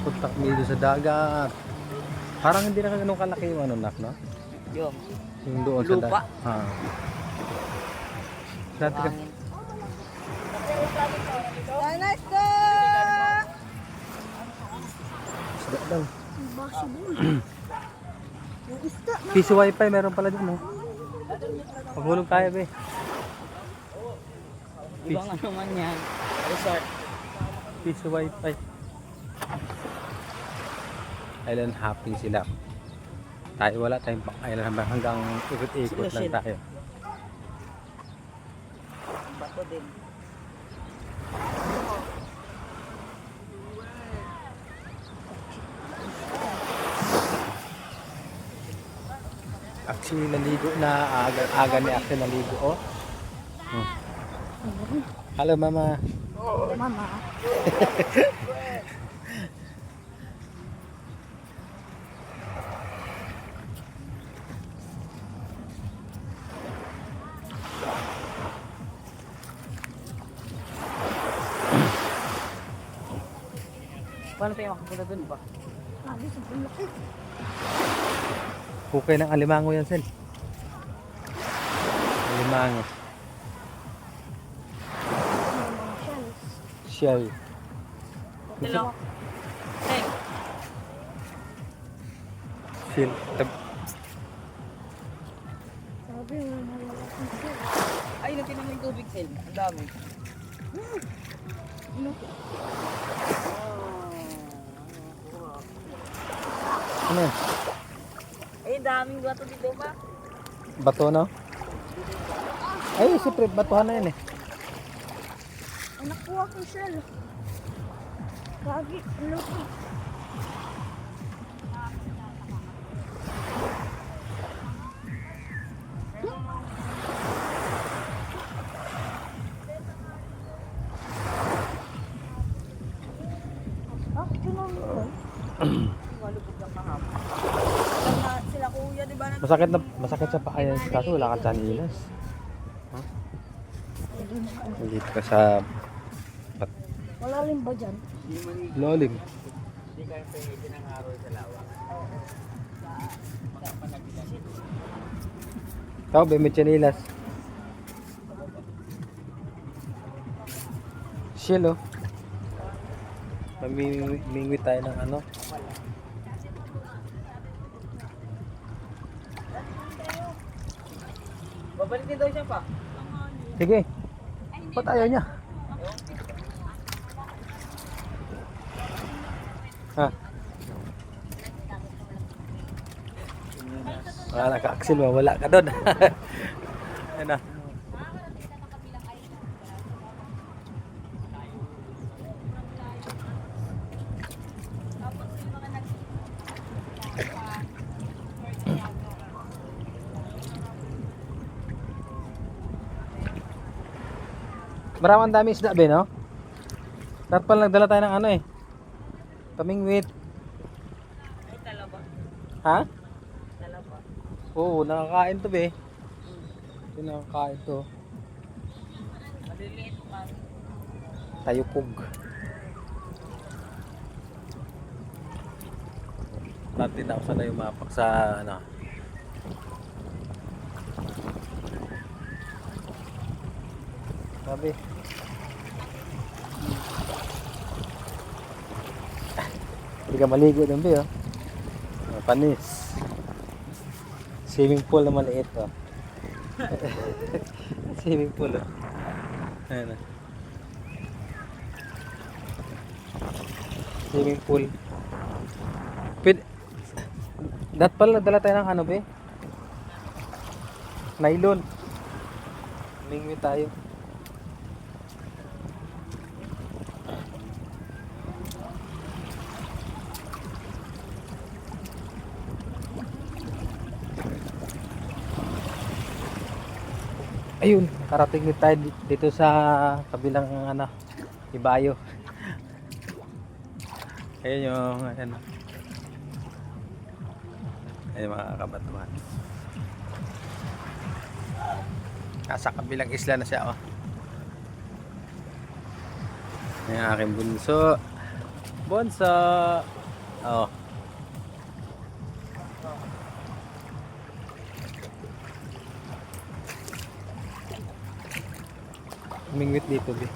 Punta kami dito sa dagat. Parang hindi na ganun kalaki yung ano, nak, no? Yung doon sa Lupa. dagat. Ha. Dati ka. Hangin. Nice go! Isda daw. Possible. Yung isda na. Piso wifi meron pala dyan, no? Paghulog tayo, be. Ibang ano man yan. Resort. Piso wifi. Island hopping sila. Tayo wala tayong island hanggang ikot-ikot lang tayo. Bato din. Actually, naligo na. Aga ni Axel naligo, oh. Hello, mama. Mama. Paano tayo makapunta dun ba? Sabi sa laki. Hukay ng alimango yan, Sel. Alimango. Shell. Hello. Hey. Shell. Sabi mo malalaking siya. Ay, natin naman yung tubig, Sel. Ang dami. Ano yan? Ay, daming bato dito ba? Bato, no? Ay, siyempre, batuhan na yan eh. Ay, nakuha ko shell. Gagi, laki. Ah, kinamit. Malubog lang kahapon. Sila kuya, di ba? Masakit sa paa yan. Kaso wala kang tanilas. Huh? Dito ka sa Wala rin ba dyan? lolim. Hindi kayo pwede ng araw sa lawa. Ikaw, be, may tanilas. Shell, oh. Mamingwi tayo ng ano. Babalik din daw siya pa. Sige. Ba't ayaw niya? Ha? Wala ka, Axel, wala ka doon. Ano? Maraming dami isda, be, no? Dapat pala nagdala tayo ng ano eh. Pamingwit. Ay, talaba. Ha? Talaba. Oo, nakakain to, be. Ito nakakain to. Maliliit man. Tayukog. Natin ako sana yung mapak sa ano. Sabi. Hindi ka maligo doon, be, oh. Panis. Swimming pool na maliit, oh. Swimming pool, oh. Ayan, oh. Swimming pool. Dat pala nagdala tayo ng ano, be? Nylon. Mingwi tayo. Ayun, karating tayo dito sa kabilang ano, Ibayo. Ayun yung ano. Ayun mga kabatuhan. Nasa kabilang isla na siya, oh. Ayan aking bunso. Bunso! Oo. Mingwit dito, Bi.